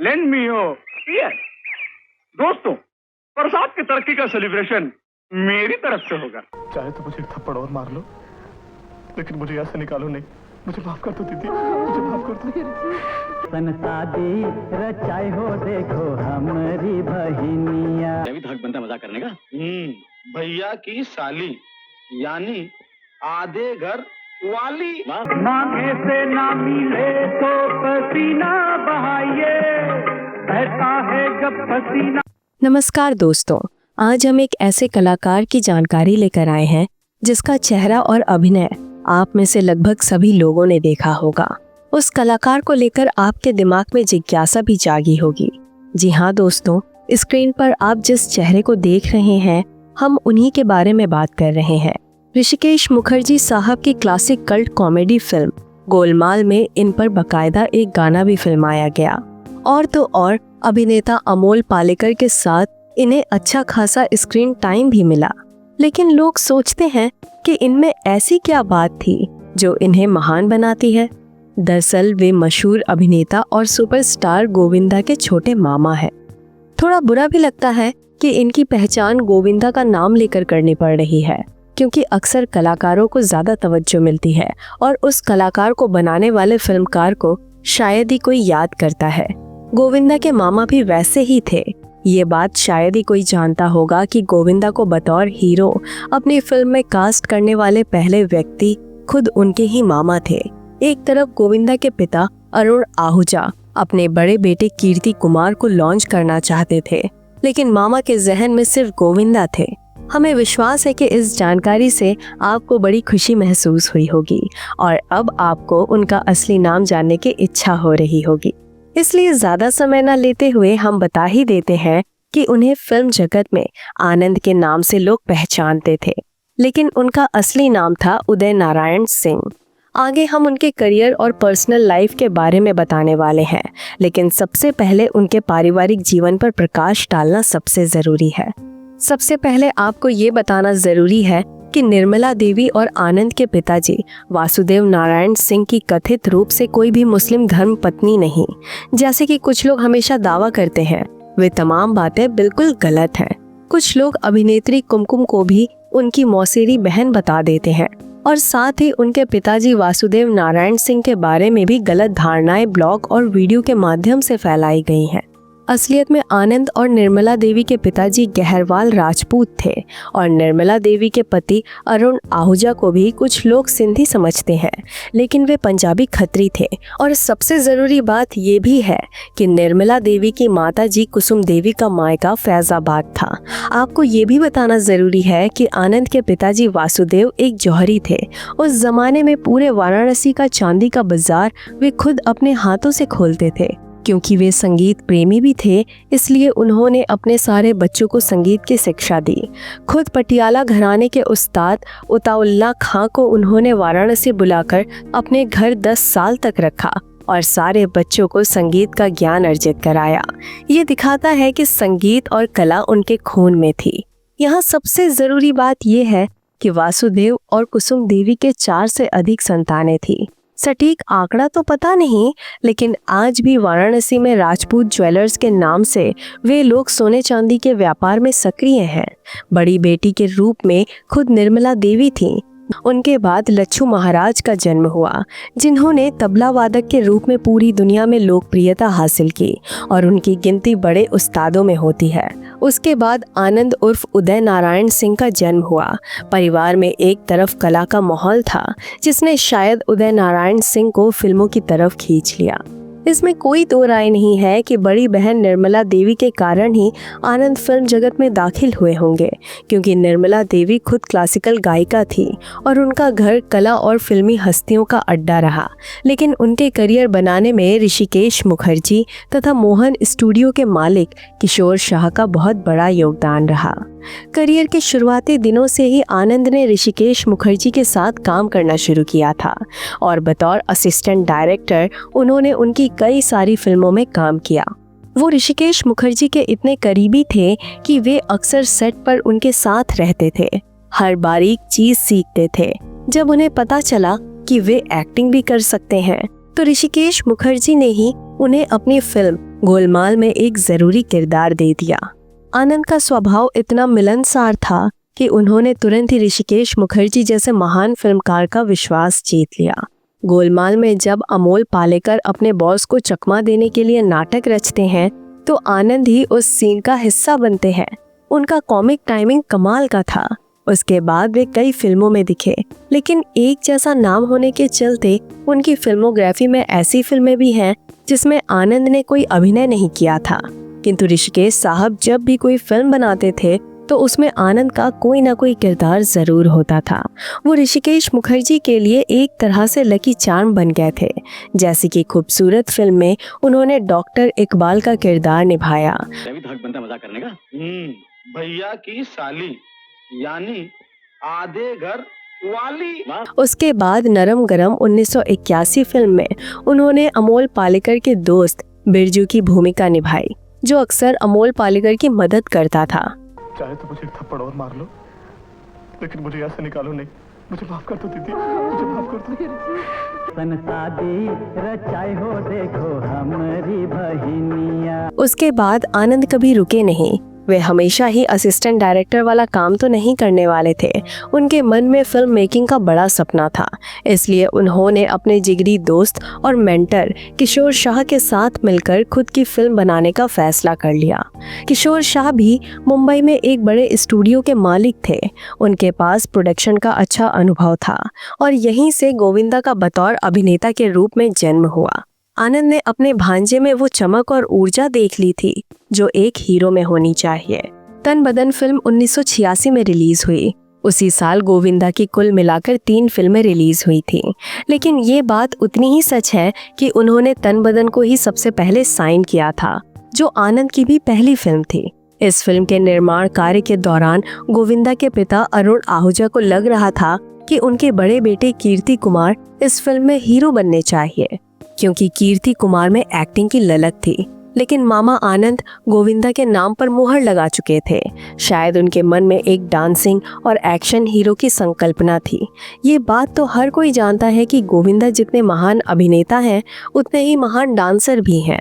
Lend me हो। दोस्तों, प्रसाद की तरक्की का सेलिब्रेशन मेरी तरफ से होगा। चाहे तो मुझे एक थप्पड़ और मार लो, लेकिन मुझे यहाँ से निकालो नहीं। मुझे माफ कर दो दीदी, मुझे माफ कर दो। शादी रचाई हो देखो हमारी बहिनिया। भी धाक बनता मजाक करने का। भैया की साली यानी आधे घर वाली। मांगे से ना मिले तो पसीना बहाइए, बहता है जब पसीना। नमस्कार दोस्तों, आज हम एक ऐसे कलाकार की जानकारी लेकर आए हैं जिसका चेहरा और अभिनय आप में से लगभग सभी लोगों ने देखा होगा। उस कलाकार को लेकर आपके दिमाग में जिज्ञासा भी जागी होगी। जी हाँ दोस्तों, स्क्रीन पर आप जिस चेहरे को देख रहे हैं, हम उन्हीं के बारे में बात कर रहे हैं। ऋषिकेश मुखर्जी साहब की classic cult comedy film Golmaal में इन पर बकायदा एक गाना भी फिल्माया गया। और तो और अभिनेता अमोल पालेकर के साथ इन्हें अच्छा खासा स्क्रीन टाइम भी मिला। लेकिन लोग सोचते हैं कि इनमें ऐसी क्या बात थी जो इन्हें महान बनाती है। दरअसल वे मशहूर अभिनेता और सुपरस्टार गोविंदा के छोटे मामा हैं। थोड़ा बुरा भी लगता है कि इनकी पहचान गोविंदा का नाम लेकर करनी पड़ रही है, क्योंकि अक्सर कलाकारों को ज्यादा तवज्जो मिलती है और उस कलाकार को बनाने वाले फिल्मकार को शायद ही कोई याद करता है। गोविंदा के मामा भी वैसे ही थे। ये बात शायद ही कोई जानता होगा कि गोविंदा को बतौर हीरो अपनी फिल्म में कास्ट करने वाले पहले व्यक्ति खुद उनके ही मामा थे। एक तरफ गोविंदा के पिता अरुण आहूजा अपने बड़े बेटे कीर्ति कुमार को लॉन्च करना चाहते थे, लेकिन मामा के जहन में सिर्फ गोविंदा थे। हमें विश्वास है कि इस जानकारी से आपको बड़ी खुशी महसूस हुई होगी और अब आपको उनका असली नाम जानने की इच्छा हो रही होगी। इसलिए ज्यादा समय न लेते हुए हम बता ही देते हैं कि उन्हें फिल्म जगत में आनंद के नाम से लोग पहचानते थे, लेकिन उनका असली नाम था उदय नारायण सिंह। आगे हम उनके करियर और पर्सनल लाइफ के बारे में बताने वाले हैं, लेकिन सबसे पहले उनके पारिवारिक जीवन पर प्रकाश डालना सबसे जरूरी है। सबसे पहले आपको ये बताना जरूरी है कि निर्मला देवी और आनंद के पिताजी वासुदेव नारायण सिंह की कथित रूप से कोई भी मुस्लिम धर्म पत्नी नहीं, जैसे कि कुछ लोग हमेशा दावा करते हैं। वे तमाम बातें बिल्कुल गलत हैं। कुछ लोग अभिनेत्री कुमकुम को भी उनकी मौसेरी बहन बता देते हैं और साथ ही उनके पिताजी वासुदेव नारायण सिंह के बारे में भी गलत धारणाएं ब्लॉग और वीडियो के माध्यम से फैलाई गई हैं। असलियत में आनंद और निर्मला देवी के पिताजी गहरवाल राजपूत थे और निर्मला देवी के पति अरुण आहूजा को भी कुछ लोग सिंधी समझते हैं, लेकिन वे पंजाबी खत्री थे। और सबसे ज़रूरी बात ये भी है कि निर्मला देवी की माता जी कुसुम देवी का मायका फैजाबाद था। आपको ये भी बताना ज़रूरी है कि आनंद के पिताजी वासुदेव एक जौहरी थे। उस ज़माने में पूरे वाराणसी का चांदी का बाजार वे खुद अपने हाथों से खोलते थे। क्योंकि वे संगीत प्रेमी भी थे, इसलिए उन्होंने अपने सारे बच्चों को संगीत की शिक्षा दी। खुद पटियाला घराने के उस्ताद उताउल्लाह खां को उन्होंने वाराणसी बुलाकर अपने घर 10 साल तक रखा और सारे बच्चों को संगीत का ज्ञान अर्जित कराया। ये दिखाता है कि संगीत और कला उनके खून में थी। यहाँ सबसे ज़रूरी बात यह है कि वासुदेव और कुसुम देवी के 4 से अधिक संतानें थी। सटीक आंकड़ा तो पता नहीं, लेकिन आज भी वाराणसी में राजपूत ज्वेलर्स के नाम से वे लोग सोने चांदी के व्यापार में सक्रिय हैं। बड़ी बेटी के रूप में खुद निर्मला देवी थीं। उनके बाद लच्छू महाराज का जन्म हुआ, जिन्होंने तबला वादक के रूप में पूरी दुनिया में लोकप्रियता हासिल की और उनकी गिनती बड़े उस्तादों में होती है। उसके बाद आनंद उर्फ उदय नारायण सिंह का जन्म हुआ। परिवार में एक तरफ कला का माहौल था, जिसने शायद उदय नारायण सिंह को फिल्मों की तरफ खींच लिया। इसमें कोई दो राय नहीं है कि बड़ी बहन निर्मला देवी के कारण ही आनंद फिल्म जगत में दाखिल हुए होंगे, क्योंकि निर्मला देवी खुद क्लासिकल गायिका थी और उनका घर कला और फिल्मी हस्तियों का अड्डा रहा। लेकिन उनके करियर बनाने में ऋषिकेश मुखर्जी तथा मोहन स्टूडियो के मालिक किशोर शाह का बहुत बड़ा योगदान रहा। करियर के शुरुआती दिनों से ही आनंद ने ऋषिकेश मुखर्जी के साथ काम करना शुरू किया था और बतौर असिस्टेंट डायरेक्टर उन्होंने उनकी कई सारी फिल्मों में काम किया। वो ऋषिकेश मुखर्जी के इतने करीबी थे कि वे अक्सर सेट पर उनके साथ रहते थे, हर बारीक चीज सीखते थे। जब उन्हें पता चला कि वे एक्टिंग भी कर सकते हैं, तो ऋषिकेश मुखर्जी ने ही उन्हें अपनी फिल्म गोलमाल में एक जरूरी किरदार दे दिया। आनंद का स्वभाव इतना मिलनसार था कि उन्होंने तुरंत ही ऋषिकेश मुखर्जी जैसे महान फिल्मकार का विश्वास जीत लिया। गोलमाल में जब अमोल पालेकर अपने बॉस को चकमा देने के लिए नाटक रचते हैं तो आनंद ही उस सीन का हिस्सा बनते हैं। उनका कॉमिक टाइमिंग कमाल का था। उसके बाद वे कई फिल्मों में दिखे, लेकिन एक जैसा नाम होने के चलते उनकी फिल्मोग्राफी में ऐसी फिल्में भी हैं जिसमें आनंद ने कोई अभिनय नहीं किया था। किंतु ऋषिकेश साहब जब भी कोई फिल्म बनाते थे तो उसमें आनंद का कोई ना कोई किरदार जरूर होता था। वो ऋषिकेश मुखर्जी के लिए एक तरह से लकी चार्म बन गए थे। जैसे कि खूबसूरत फिल्म में उन्होंने डॉक्टर इकबाल का किरदार निभाया। मजाक करने का भैया की साली यानी आधे घर वाली। उसके बाद नरम गरम 1981 फिल्म में उन्होंने अमोल पालेकर के दोस्त बिरजू की भूमिका निभाई, जो अक्सर अमोल पालेकर की मदद करता था। चाहे तो मुझे एक थप्पड़ और मार लो, लेकिन मुझे यहाँ से निकालो नहीं। मुझे माफ कर दो दीदी, मुझे माफ कर दो। शादी रचाई हो देखो हमारी बहिनिया। उसके बाद आनंद कभी रुके नहीं। वे हमेशा ही असिस्टेंट डायरेक्टर वाला काम तो नहीं करने वाले थे। उनके मन में फिल्म मेकिंग का बड़ा सपना था, इसलिए उन्होंने अपने जिगरी दोस्त और मेंटर किशोर शाह के साथ मिलकर खुद की फिल्म बनाने का फैसला कर लिया। किशोर शाह भी मुंबई में एक बड़े स्टूडियो के मालिक थे। उनके पास प्रोडक्शन का अच्छा अनुभव था और यहीं से गोविंदा का बतौर अभिनेता के रूप में जन्म हुआ। आनंद ने अपने भांजे में वो चमक और ऊर्जा देख ली थी जो एक हीरो में होनी चाहिए। तन बदन फिल्म 1986 में रिलीज हुई। उसी साल गोविंदा की कुल मिलाकर 3 फिल्में रिलीज हुई थी, लेकिन ये बात उतनी ही सच है कि उन्होंने तन बदन को ही सबसे पहले साइन किया था, जो आनंद की भी पहली फिल्म थी। इस फिल्म के निर्माण कार्य के दौरान गोविंदा के पिता अरुण आहूजा को लग रहा था कि उनके बड़े बेटे कीर्ति कुमार इस फिल्म में हीरो बनने चाहिए, क्योंकि कीर्ति कुमार में एक्टिंग की ललक थी। लेकिन मामा आनंद गोविंदा के नाम पर मुहर लगा चुके थे। शायद उनके मन में एक डांसिंग और एक्शन हीरो की संकल्पना थी। ये बात तो हर कोई जानता है कि गोविंदा जितने महान अभिनेता हैं उतने ही महान डांसर भी हैं।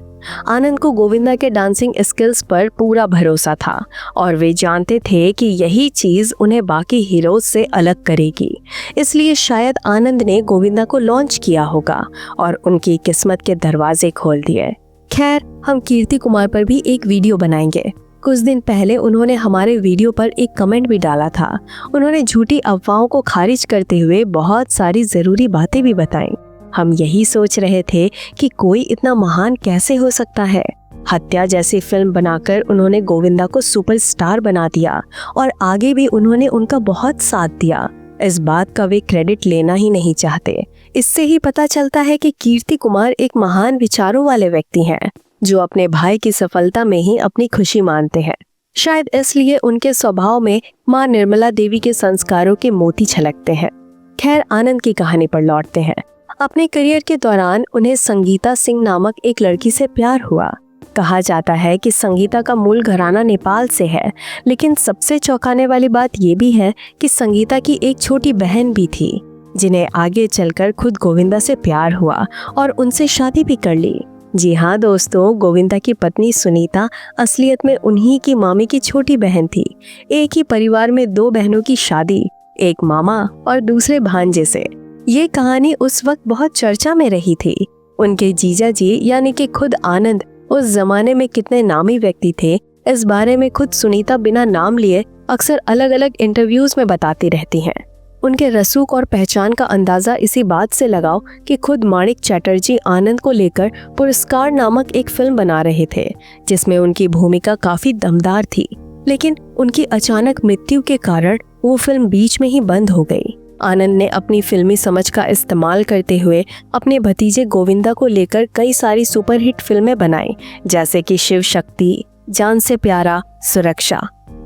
आनंद को गोविंदा के डांसिंग स्किल्स पर पूरा भरोसा था और वे जानते थे कि यही चीज उन्हें बाकी हीरोज से अलग करेगी। इसलिए शायद आनंद ने गोविंदा को लॉन्च किया होगा और उनकी किस्मत के दरवाजे खोल दिए। खैर, हम कीर्ति कुमार पर भी एक वीडियो बनाएंगे। कुछ दिन पहले उन्होंने हमारे वीडियो पर एक कमेंट भी डाला था। उन्होंने झूठी अफवाहों को खारिज करते हुए बहुत सारी जरूरी बातें भी बताई। हम यही सोच रहे थे कि कोई इतना महान कैसे हो सकता है। हत्या जैसी फिल्म बनाकर उन्होंने गोविंदा को सुपरस्टार बना दिया और आगे भी उन्होंने उनका बहुत साथ दिया। इस बात का वे क्रेडिट लेना ही नहीं चाहते। इससे ही पता चलता है कि कीर्ति कुमार एक महान विचारों वाले व्यक्ति हैं, जो अपने भाई की सफलता में ही अपनी खुशी मानते हैं। शायद इसलिए उनके स्वभाव में मां निर्मला देवी के संस्कारों के मोती छलकते हैं। खैर, आनंद की कहानी पर लौटते हैं। अपने करियर के दौरान उन्हें संगीता सिंह नामक एक लड़की से प्यार हुआ। कहा जाता है कि संगीता का मूल घराना नेपाल से है, लेकिन सबसे चौंकाने वाली बात ये भी है कि संगीता की एक छोटी बहन भी थी, जिन्हें आगे चलकर खुद गोविंदा से प्यार हुआ और उनसे शादी भी कर ली। जी हाँ दोस्तों, गोविंदा की पत्नी सुनीता असलियत में उन्हीं की मामी की छोटी बहन थी। एक ही परिवार में 2 बहनों की शादी, एक मामा और दूसरे भांजे से। ये कहानी उस वक्त बहुत चर्चा में रही थी। उनके जीजा जी यानी कि खुद आनंद उस जमाने में कितने नामी व्यक्ति थे, इस बारे में खुद सुनीता बिना नाम लिए अक्सर अलग अलग इंटरव्यूज में बताती रहती हैं। उनके रसूख और पहचान का अंदाजा इसी बात से लगाओ कि खुद माणिक चटर्जी आनंद को लेकर पुरस्कार नामक एक फिल्म बना रहे थे, जिसमें उनकी भूमिका काफी दमदार थी। लेकिन उनकी अचानक मृत्यु के कारण वो फिल्म बीच में ही बंद हो गई। आनंद ने अपनी फिल्मी समझ का इस्तेमाल करते हुए अपने भतीजे गोविंदा को लेकर कई सारी सुपरहिट फिल्में बनाई, जैसे कि शिव शक्ति, जान से प्यारा, सुरक्षा।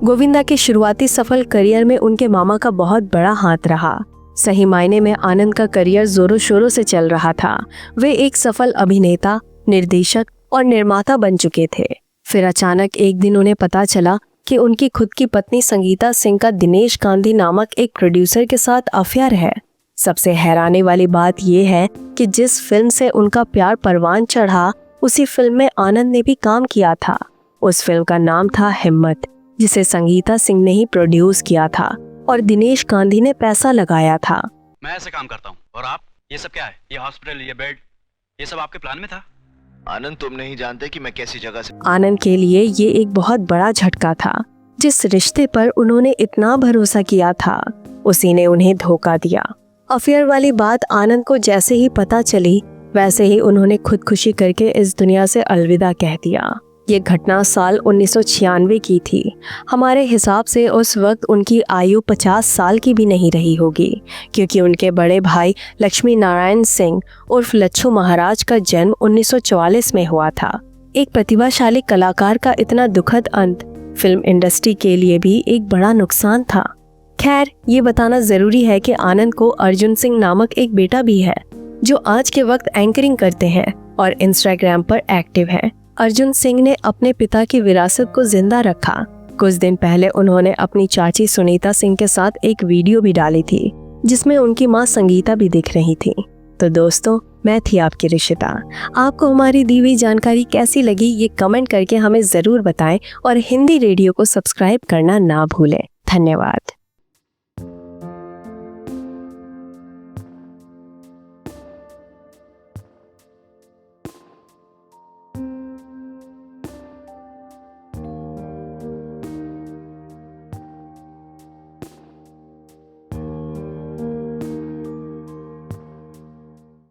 गोविंदा के शुरुआती सफल करियर में उनके मामा का बहुत बड़ा हाथ रहा। सही मायने में आनंद का करियर जोरों शोरों से चल रहा था। वे एक सफल अभिनेता, निर्देशक और निर्माता बन चुके थे। फिर अचानक एक दिन उन्हें पता चला कि उनकी खुद की पत्नी संगीता सिंह का दिनेश गांधी नामक एक प्रोड्यूसर के साथ अफेयर है। सबसे हैरानी वाली बात यह है कि जिस फिल्म से उनका प्यार परवान चढ़ा, उसी फिल्म में आनंद ने भी काम किया था। उस फिल्म का नाम था हिम्मत, जिसे संगीता सिंह ने ही प्रोड्यूस किया था और दिनेश गांधी ने पैसा लगाया था। मैं ऐसे काम करता हूँ और आप, ये सब क्या है? ये हॉस्पिटल, ये बेड, ये सब आपके प्लान में था? आनंद, तुम नहीं जानते कि मैं कैसी जगह से। आनंद के लिए ये एक बहुत बड़ा झटका था। जिस रिश्ते पर उन्होंने इतना भरोसा किया था, उसी ने उन्हें धोखा दिया। अफेयर वाली बात आनंद को जैसे ही पता चली, वैसे ही उन्होंने खुदकुशी करके इस दुनिया से अलविदा कह दिया। ये घटना साल 1996 की थी। हमारे हिसाब से उस वक्त उनकी आयु 50 साल की भी नहीं रही होगी, क्योंकि उनके बड़े भाई लक्ष्मी नारायण सिंह उर्फ लच्छू महाराज का जन्म 1944 में हुआ था। एक प्रतिभाशाली कलाकार का इतना दुखद अंत फिल्म इंडस्ट्री के लिए भी एक बड़ा नुकसान था। खैर, ये बताना जरूरी है कि आनंद को अर्जुन सिंह नामक एक बेटा भी है, जो आज के वक्त एंकरिंग करते हैं और इंस्टाग्राम पर एक्टिव हैं। अर्जुन सिंह ने अपने पिता की विरासत को जिंदा रखा। कुछ दिन पहले उन्होंने अपनी चाची सुनीता सिंह के साथ एक वीडियो भी डाली थी, जिसमें उनकी मां संगीता भी दिख रही थी। तो दोस्तों, मैं थी आपकी रिशिता। आपको हमारी दी हुई जानकारी कैसी लगी, ये कमेंट करके हमें जरूर बताएं और हिंदी रेडियो को सब्सक्राइब करना ना भूलें। धन्यवाद।